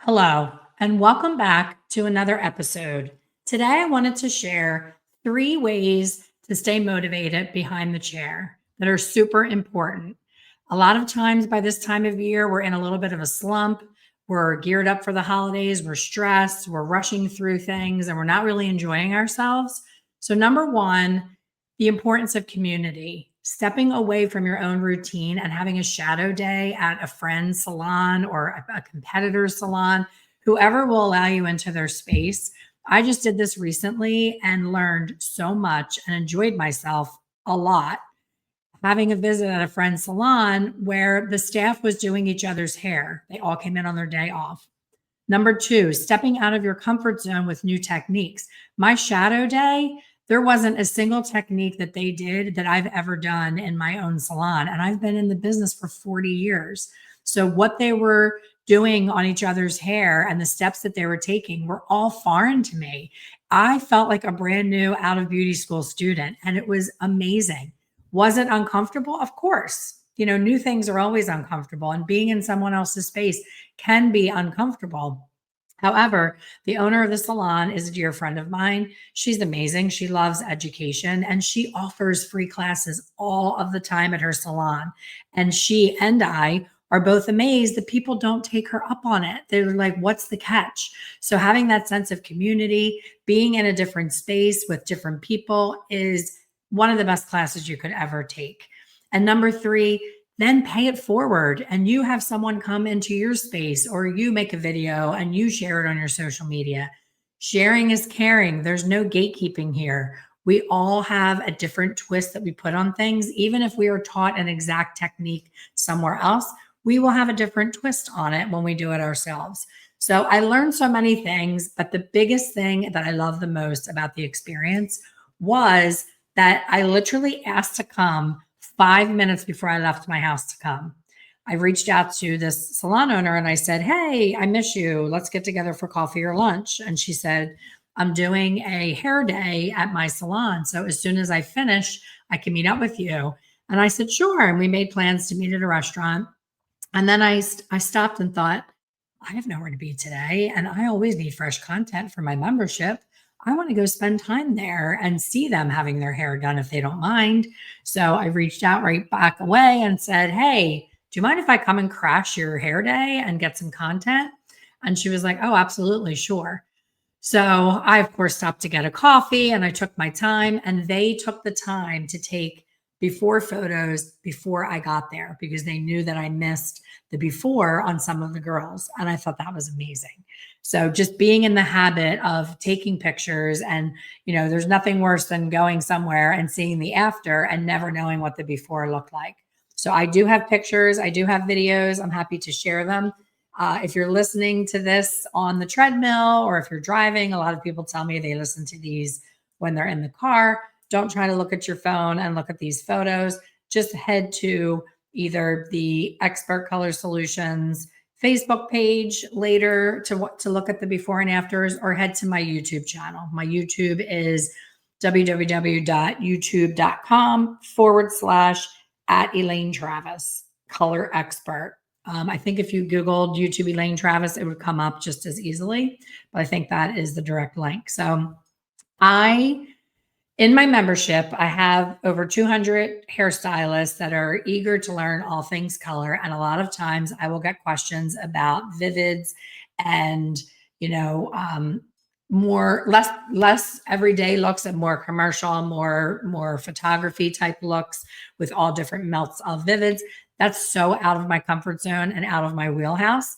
Hello, and welcome back to another episode. Today, I wanted to share 3 ways to stay motivated behind the chair that are super important. A lot of times by this time of year, we're in a little bit of a slump. We're geared up for the holidays, we're stressed, we're rushing through things, and we're not really enjoying ourselves. So, number one, the importance of community, stepping away from your own routine and having a shadow day at a friend's salon or a competitor's salon, whoever will allow you into their space. I just did this recently and learned so much and enjoyed myself a lot having a visit at a friend's salon where the staff was doing each other's hair. They all came in on their day off. Number two, stepping out of your comfort zone with new techniques. My shadow day, there wasn't a single technique that they did that I've ever done in my own salon. And I've been in the business for 40 years. So what they were doing on each other's hair and the steps that they were taking were all foreign to me. I felt like a brand new out of beauty school student, and it was amazing. Was it uncomfortable? Of course. New things are always uncomfortable, and being in someone else's space can be uncomfortable. However, the owner of the salon is a dear friend of mine. She's amazing. She loves education and she offers free classes all of the time at her salon. And she and I are both amazed that people don't take her up on it. They're like, what's the catch? So, having that sense of community, being in a different space with different people is one of the best classes you could ever take. And number three, then pay it forward and you have someone come into your space or you make a video and you share it on your social media. Sharing is caring. There's no gatekeeping here. We all have a different twist that we put on things. Even if we are taught an exact technique somewhere else, we will have a different twist on it when we do it ourselves. So I learned so many things, but the biggest thing that I love the most about the experience was that I literally asked to come 5 minutes before I left my house to come. I reached out to this salon owner and I said, "Hey, I miss you. Let's get together for coffee or lunch." And she said, "I'm doing a hair day at my salon. So as soon as I finish, I can meet up with you." And I said, "Sure." And we made plans to meet at a restaurant. And then I stopped and thought, I have nowhere to be today. And I always need fresh content for my membership. I want to go spend time there and see them having their hair done if they don't mind. So I reached out right back away and said, "Hey, do you mind if I come and crash your hair day and get some content?" And she was like, "Oh, absolutely, sure." So I, of course, stopped to get a coffee and I took my time, and they took the time to take before photos before I got there because they knew that I missed the before on some of the girls. And I thought that was amazing. So just being in the habit of taking pictures, and, there's nothing worse than going somewhere and seeing the after and never knowing what the before looked like. So I do have pictures, I do have videos. I'm happy to share them. If you're listening to this on the treadmill or if you're driving, a lot of people tell me they listen to these when they're in the car. Don't try to look at your phone and look at these photos. Just head to either the Expert Color Solutions Facebook page later to look at the before and afters, or head to my YouTube channel. My YouTube is www.youtube.com/at Elaine Travis, color expert. I think if you Googled YouTube Elaine Travis, it would come up just as easily, but I think that is the direct link. So in my membership, I have over 200 hairstylists that are eager to learn all things color. And a lot of times I will get questions about vivids and, less everyday looks and more commercial, more photography type looks with all different melts of vivids. That's so out of my comfort zone and out of my wheelhouse.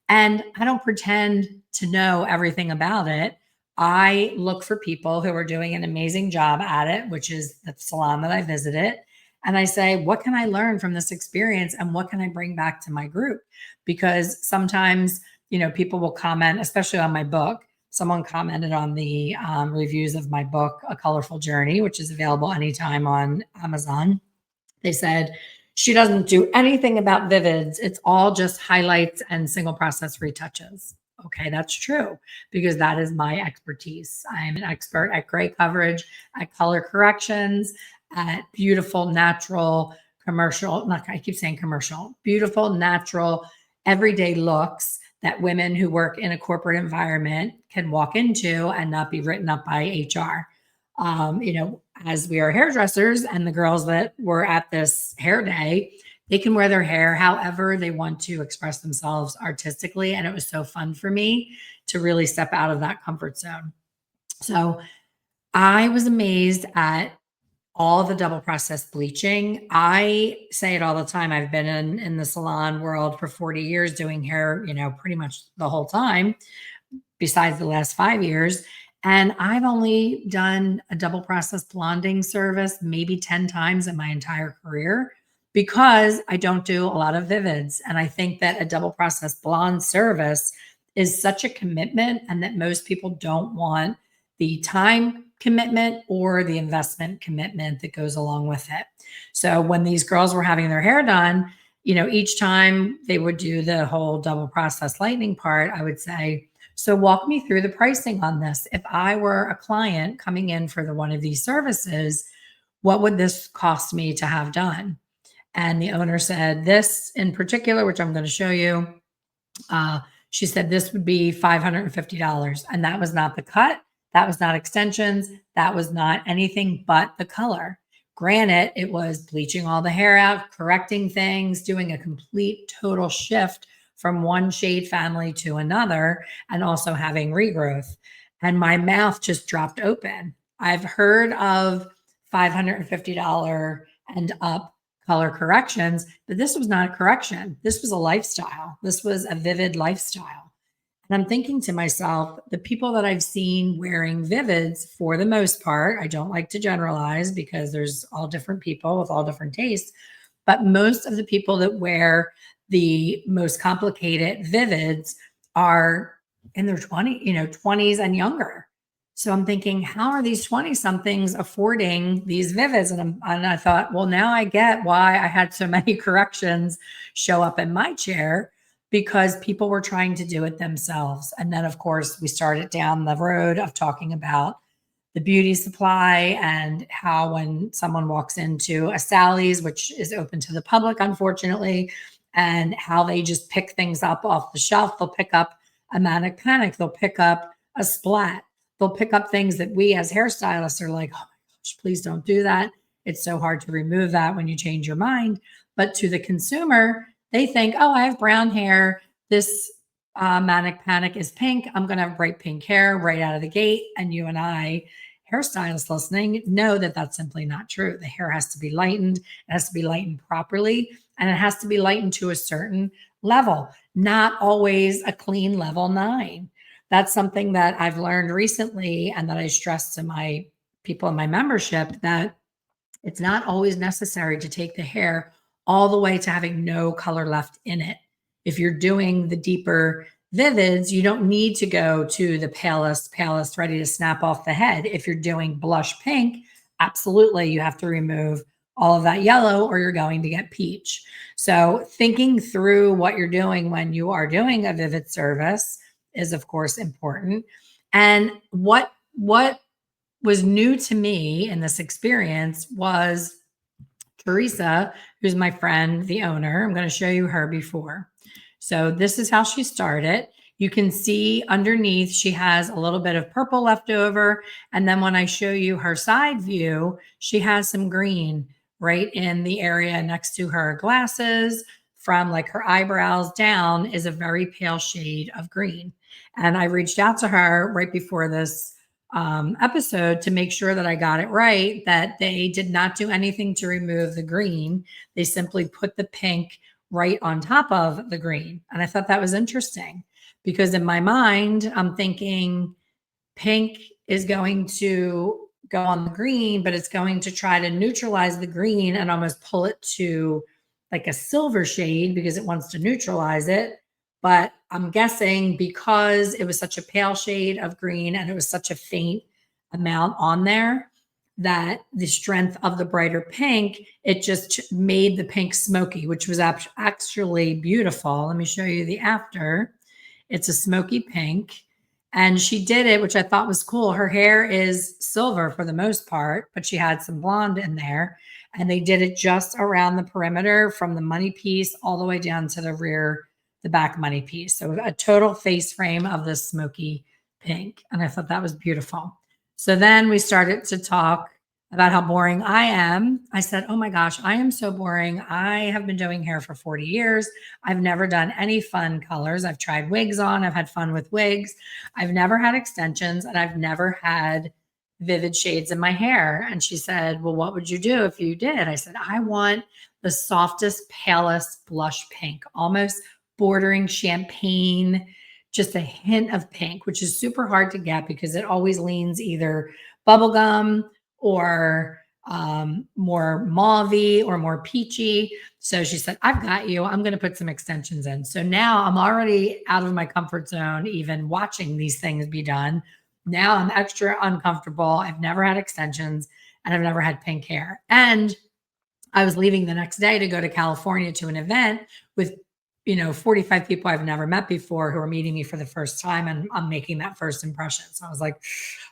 And I don't pretend to know everything about it. I look for people who are doing an amazing job at it, which is the salon that I visited. And I say, what can I learn from this experience and what can I bring back to my group? Because sometimes, people will comment, especially on my book. Someone commented on the reviews of my book, A Colorful Journey, which is available anytime on Amazon. They said, she doesn't do anything about vivids. It's all just highlights and single process retouches. Okay, that's true because that is my expertise. I am an expert at gray coverage, at color corrections, at beautiful, natural, commercial, not, I keep saying commercial, beautiful, natural, everyday looks that women who work in a corporate environment can walk into and not be written up by HR. As we are hairdressers and the girls that were at this hair day, they can wear their hair however they want to express themselves artistically. And it was so fun for me to really step out of that comfort zone. So I was amazed at all the double process bleaching. I say it all the time. I've been in the salon world for 40 years doing hair, pretty much the whole time, besides the last 5 years. And I've only done a double process blonding service maybe 10 times in my entire career because I don't do a lot of vivids. And I think that a double process blonde service is such a commitment and that most people don't want the time commitment or the investment commitment that goes along with it. So when these girls were having their hair done, each time they would do the whole double process lightning part, I would say, so walk me through the pricing on this. If I were a client coming in for one of these services, what would this cost me to have done? And the owner said, this in particular, which I'm going to show you, she said this would be $550. And that was not the cut. That was not extensions. That was not anything but the color. Granted, it was bleaching all the hair out, correcting things, doing a complete total shift from one shade family to another, and also having regrowth. And my mouth just dropped open. I've heard of $550 and up color corrections, but this was not a correction. This was a lifestyle. This was a vivid lifestyle. And I'm thinking to myself, the people that I've seen wearing vivids, for the most part, I don't like to generalize because there's all different people with all different tastes, but most of the people that wear the most complicated vivids are in their 20s and younger. So I'm thinking, how are these 20 somethings affording these vivids? And I thought, well, now I get why I had so many corrections show up in my chair, because people were trying to do it themselves. And then, of course, we started down the road of talking about the beauty supply and how when someone walks into a Sally's, which is open to the public, unfortunately, and how they just pick things up off the shelf. They'll pick up a manic panic. They'll pick up a splat. They'll pick up things that we as hairstylists are like, oh my gosh, please don't do that. It's so hard to remove that when you change your mind. But to the consumer, they think, oh, I have brown hair. This manic panic is pink. I'm going to have bright pink hair right out of the gate. And you and I, hairstylists listening, know that that's simply not true. The hair has to be lightened. It has to be lightened properly. And it has to be lightened to a certain level, not always a clean level 9. That's something that I've learned recently and that I stress to my people in my membership, that it's not always necessary to take the hair all the way to having no color left in it. If you're doing the deeper vivids, you don't need to go to the palest, ready to snap off the head. If you're doing blush pink, absolutely, you have to remove all of that yellow or you're going to get peach. So thinking through what you're doing when you are doing a vivid service is, of course, important. And what was new to me in this experience was Teresa, who's my friend, the owner. I'm going to show you her before. So this is how she started. You can see underneath, she has a little bit of purple left over. And then when I show you her side view, she has some green right in the area next to her glasses. From like her eyebrows down is a very pale shade of green. And I reached out to her right before this episode to make sure that I got it right, that they did not do anything to remove the green. They simply put the pink right on top of the green. And I thought that was interesting because in my mind, I'm thinking pink is going to go on the green, but it's going to try to neutralize the green and almost pull it to like a silver shade because it wants to neutralize it. But I'm guessing because it was such a pale shade of green and it was such a faint amount on there, that the strength of the brighter pink, it just made the pink smoky, which was actually beautiful. Let me show you the after. It's a smoky pink. And she did it, which I thought was cool. Her hair is silver for the most part, but she had some blonde in there. And they did it just around the perimeter from the money piece all the way down to the rear the back money piece. So a total face frame of this smoky pink. And I thought that was beautiful. So then we started to talk about how boring I am. I said, oh my gosh, I am so boring. I have been doing hair for 40 years. I've never done any fun colors. I've tried wigs on, I've had fun with wigs. I've never had extensions, and I've never had vivid shades in my hair. And she said, well, what would you do if you did? I said, I want the softest, palest blush pink, almost bordering champagne, just a hint of pink, which is super hard to get because it always leans either bubblegum or more mauve or more peachy. So she said, I've got you. I'm going to put some extensions in. So now I'm already out of my comfort zone, even watching these things be done. Now I'm extra uncomfortable. I've never had extensions and I've never had pink hair. And I was leaving the next day to go to California to an event with 45 people I've never met before who are meeting me for the first time, and I'm making that first impression. So I was like,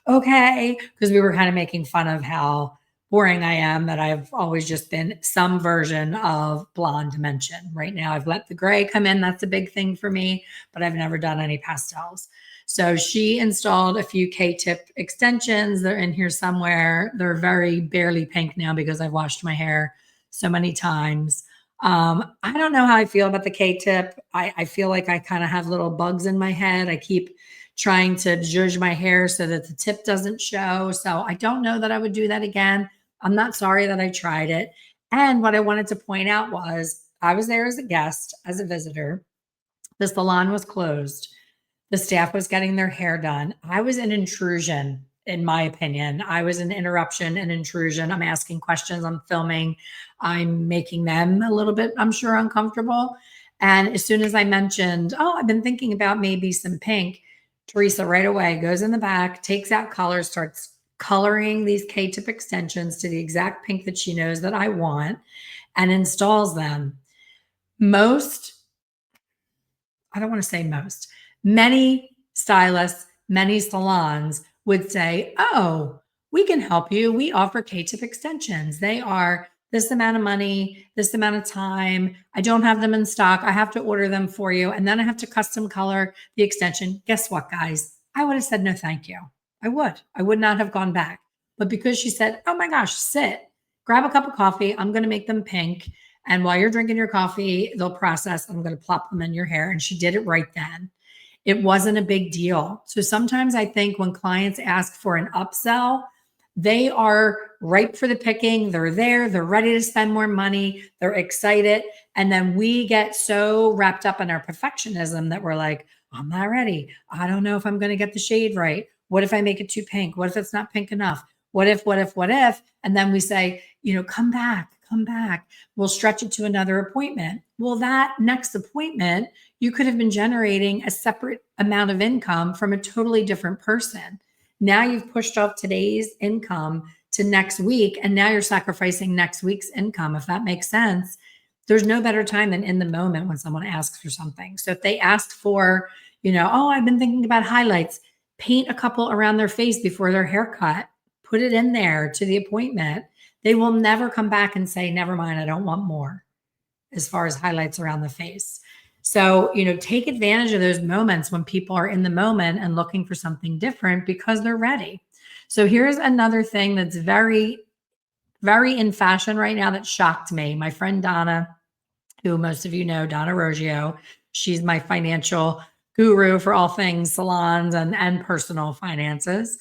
okay, because we were kind of making fun of how boring I am, that I've always just been some version of blonde dimension. Right now, I've let the gray come in. That's a big thing for me, but I've never done any pastels. So she installed a few K-tip extensions. They're in here somewhere. They're very barely pink now because I've washed my hair so many times. I don't know how I feel about the K-tip. I feel like I kind of have little bugs in my head. I keep trying to zhuzh my hair so that the tip doesn't show. So I don't know that I would do that again. I'm not sorry that I tried it. And what I wanted to point out was I was there as a guest, as a visitor. The salon was closed. The staff was getting their hair done. I was an intrusion, in my opinion. I was an interruption, an intrusion. I'm asking questions, I'm filming, I'm making them a little bit, I'm sure, uncomfortable. And as soon as I mentioned, oh, I've been thinking about maybe some pink, Teresa right away goes in the back, takes out colors, starts coloring these K-tip extensions to the exact pink that she knows that I want, and installs them. I don't want to say most, many stylists, many salons would say, oh, we can help you. We offer K-tip extensions. They are this amount of money, this amount of time. I don't have them in stock. I have to order them for you. And then I have to custom color the extension. Guess what, guys? I would have said, no, thank you. I would not have gone back. But because she said, oh my gosh, sit, grab a cup of coffee. I'm going to make them pink. And while you're drinking your coffee, they'll process. I'm going to plop them in your hair. And she did it right then. It wasn't a big deal. So sometimes I think when clients ask for an upsell, they are ripe for the picking. They're there. They're ready to spend more money. They're excited. And then we get so wrapped up in our perfectionism that we're like, I'm not ready. I don't know if I'm going to get the shade right. What if I make it too pink? What if it's not pink enough? What if? And then we say, come back. We'll stretch it to another appointment. Well, that next appointment, you could have been generating a separate amount of income from a totally different person. Now you've pushed off today's income to next week, and now you're sacrificing next week's income. If that makes sense, there's no better time than in the moment when someone asks for something. So if they asked for, oh, I've been thinking about highlights, paint a couple around their face before their haircut, put it in there to the appointment. They will never come back and say, never mind, I don't want more, as far as highlights around the face. So, take advantage of those moments when people are in the moment and looking for something different because they're ready. So here's another thing that's very, very in fashion right now that shocked me. My friend Donna, who most of you know, Donna Roggio, she's my financial guru for all things salons and personal finances.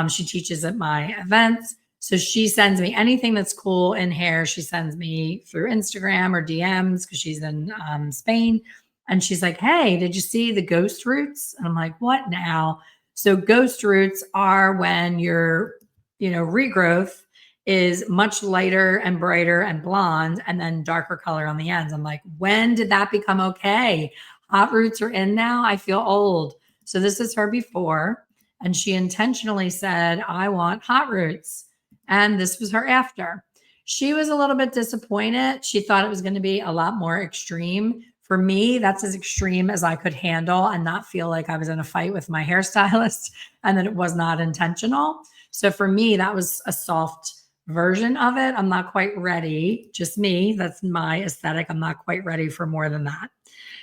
She teaches at my events. So she sends me anything that's cool in hair. She sends me through Instagram or DMs because she's in Spain. And she's like, hey, did you see the ghost roots? And I'm like, what now? So ghost roots are when your, regrowth is much lighter and brighter and blonde and then darker color on the ends. I'm like, when did that become okay? Hot roots are in now. I feel old. So this is her before. And she intentionally said, I want hot roots. And this was her after. She was a little bit disappointed. She thought it was going to be a lot more extreme. For me, that's as extreme as I could handle and not feel like I was in a fight with my hairstylist and that it was not intentional. So for me, that was a soft version of it. I'm not quite ready. Just me. That's my aesthetic. I'm not quite ready for more than that.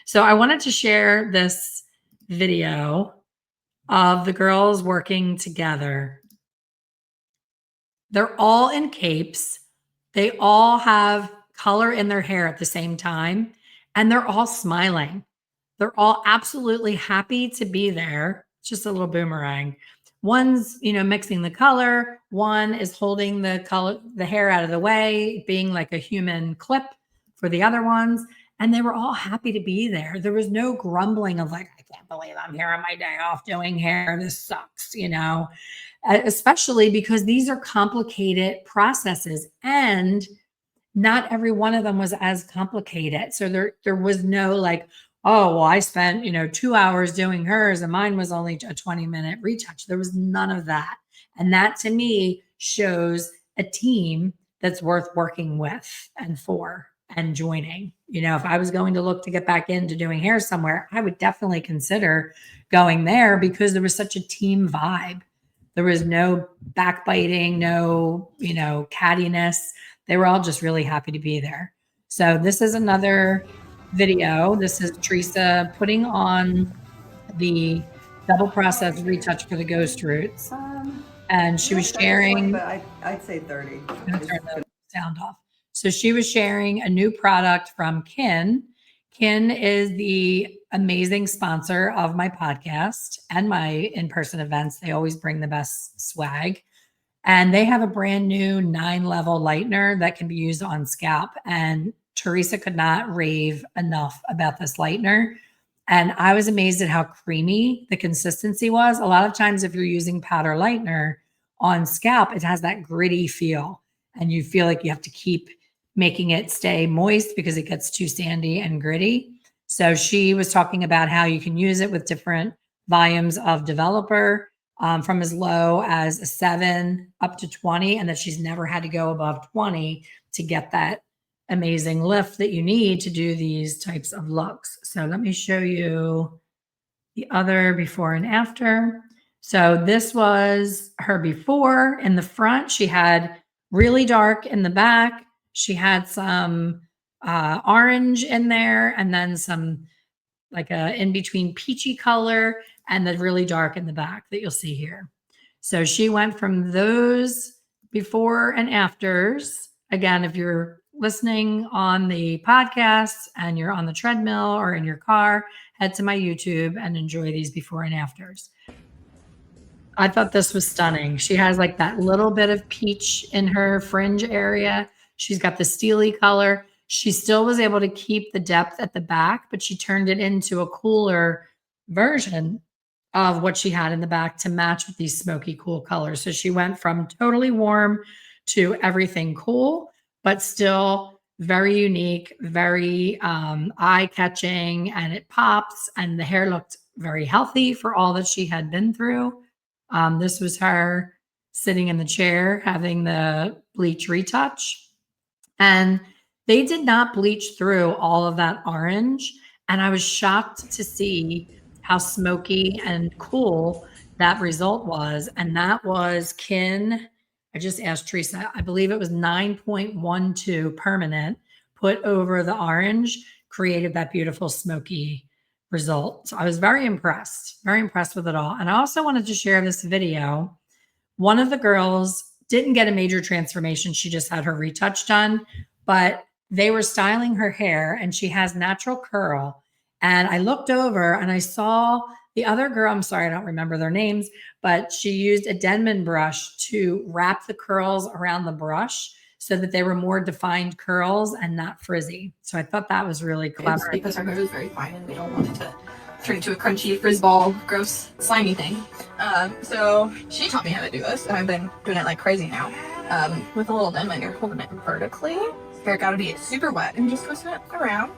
So I wanted to share this video of the girls working together. They're all in capes. They all have color in their hair at the same time, and they're all smiling. They're all absolutely happy to be there. It's just a little boomerang. One's, mixing the color. One is holding the hair out of the way, being like a human clip for the other ones. And they were all happy to be there. There was no grumbling of like, I can't believe I'm here on my day off doing hair. This sucks, especially because these are complicated processes and not every one of them was as complicated. So there was no like, oh, well, I spent, 2 hours doing hers and mine was only a 20-minute retouch. There was none of that. And that to me shows a team that's worth working with and for and joining. If I was going to look to get back into doing hair somewhere, I would definitely consider going there because there was such a team vibe. There was no backbiting, no, cattiness. They were all just really happy to be there. So this is another video. This is Teresa putting on the double process retouch for the ghost roots. And she was sharing. But I'd say 30. I'm going to turn the sound off. So she was sharing a new product from Kin. Kin is the amazing sponsor of my podcast and my in-person events. They always bring the best swag. And they have a brand new 9-level lightener that can be used on scalp. And Teresa could not rave enough about this lightener. And I was amazed at how creamy the consistency was. A lot of times if you're using powder lightener on scalp, it has that gritty feel. And you feel like you have to keep making it stay moist because it gets too sandy and gritty. So she was talking about how you can use it with different volumes of developer, from as low as a 7 up to 20, and that she's never had to go above 20 to get that amazing lift that you need to do these types of looks. So let me show you the other before and after. So this was her before. In the front, she had really dark in the back. She had some orange in there, and then some like a in between peachy color, and the really dark in the back that you'll see here. So she went from those before and afters. Again, if you're listening on the podcast and you're on the treadmill or in your car, head to my YouTube and enjoy these before and afters. I thought this was stunning. She has like that little bit of peach in her fringe area. She's got the steely color. She still was able to keep the depth at the back, but she turned it into a cooler version of what she had in the back to match with these smoky cool colors. So she went from totally warm to everything cool, but still very unique, very eye-catching, and it pops, and the hair looked very healthy for all that she had been through. This was her sitting in the chair having the bleach retouch. And they did not bleach through all of that orange. And I was shocked to see how smoky and cool that result was. And that was Kin. I just asked Teresa, I believe it was 9.12 permanent put over the orange, created that beautiful smoky result. So I was very impressed with it all. And I also wanted to share this video. One of the girls didn't get a major transformation. She just had her retouch done, but they were styling her hair and she has natural curl. And I looked over and I saw the other girl, I'm sorry, I don't remember their names, but she used a Denman brush to wrap the curls around the brush so that they were more defined curls and not frizzy. So I thought that was really clever. It's because our hair is very fine and we don't want it to turn into a crunchy frizz ball, gross, slimy thing. So she taught me how to do this, and I've been doing it like crazy now. With a little Denman, you're holding it vertically. Hair gotta be super wet and just twisting it around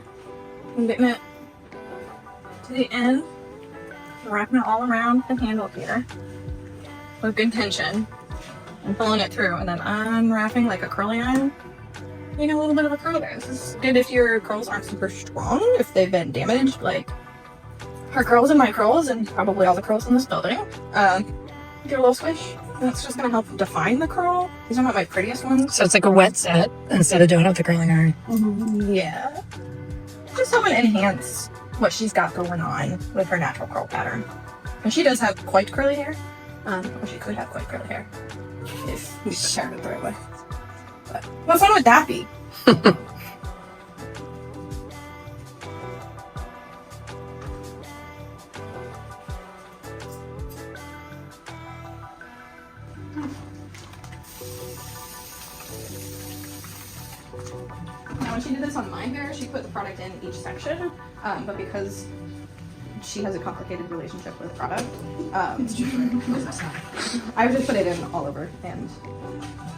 and getting it to the end, wrapping it all around the handle here with good tension and pulling it through, and then unwrapping like a curly iron. You know, a little bit of a curl there. This is good if your curls aren't super strong, if they've been damaged, like her curls and my curls and probably all the curls in this building. Give it a little swish. That's just gonna help define the curl. These are not my prettiest ones. So it's like a wet set instead of doing it with the curling iron. Yeah. Just helping enhance what she's got going on with her natural curl pattern. And she does have quite curly hair. Or she could have quite curly hair if we prepared it the right way. But what fun would that be? Now, when she did this on my hair, she put the product in each section, but because she has a complicated relationship with product, I would just put it in all over, and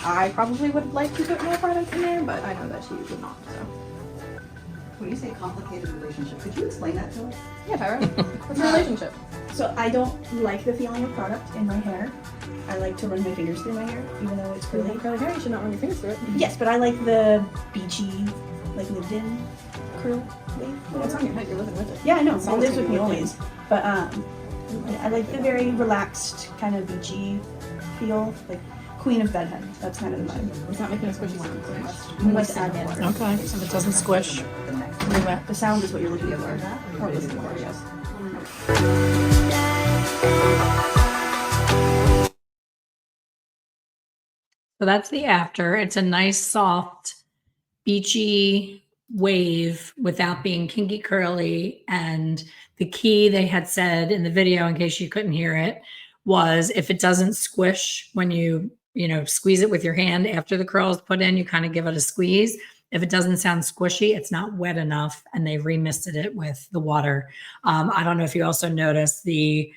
I probably would like to put more product in there, but I know that she would not, so. When you say complicated relationship, could you explain that to us? Yeah, Tyra, what's your relationship? So I don't like the feeling of product in my hair. I like to run my fingers through my hair, even though it's curly. Curly hair, you should not run your fingers through it. Yes, but I like the beachy, like lived-in curl wave. Well, it's on your head, you're living with it. Yeah, I know. It's It always lives with gonna me be always. But I like the very relaxed, kind of beachy feel, like queen of bedhead. That's kind of the vibe. It's not making a squishy sound. I like to add more. Okay, so if it doesn't squish. The sound is what you're looking for. Or listening for, yes. So that's the after. It's a nice, soft, beachy wave without being kinky curly. And the key they had said in the video, in case you couldn't hear it, was if it doesn't squish when you squeeze it with your hand after the curl is put in, you kind of give it a squeeze. If it doesn't sound squishy, it's not wet enough, and they remisted it with the water. I don't know if you also noticed the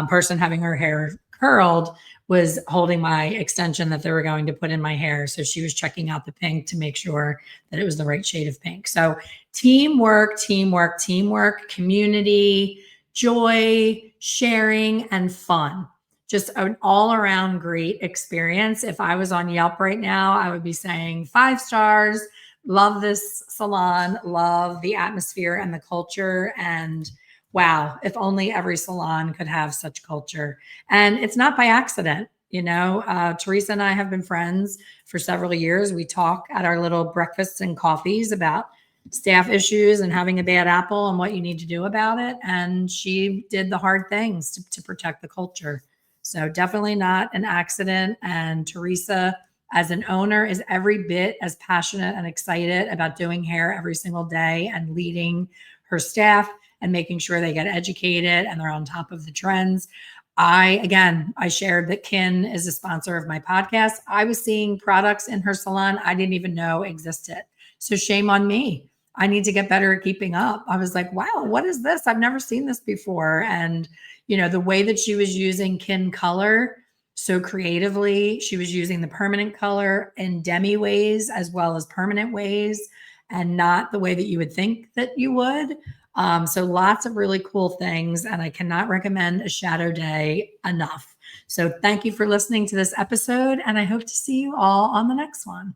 person having her hair curled was holding my extension that they were going to put in my hair. So she was checking out the pink to make sure that it was the right shade of pink. So teamwork, teamwork, teamwork, community, joy, sharing, and fun. Just an all around great experience. If I was on Yelp right now, I would be saying 5 stars. Love this salon, love the atmosphere and the culture. And wow, if only every salon could have such culture. And it's not by accident. Teresa and I have been friends for several years. We talk at our little breakfasts and coffees about staff issues and having a bad apple and what you need to do about it. And she did the hard things to protect the culture. So definitely not an accident. And Teresa, as an owner, is every bit as passionate and excited about doing hair every single day and leading her staff and making sure they get educated and they're on top of the trends. I shared that Kin is a sponsor of my podcast. I was seeing products in her salon I didn't even know existed. So shame on me. I need to get better at keeping up. I was like, wow, what is this? I've never seen this before. And, the way that she was using Kin color so creatively, she was using the permanent color in demi ways as well as permanent ways, and not the way that you would think that you would. So lots of really cool things, and I cannot recommend a shadow day enough. So thank you for listening to this episode, and I hope to see you all on the next one.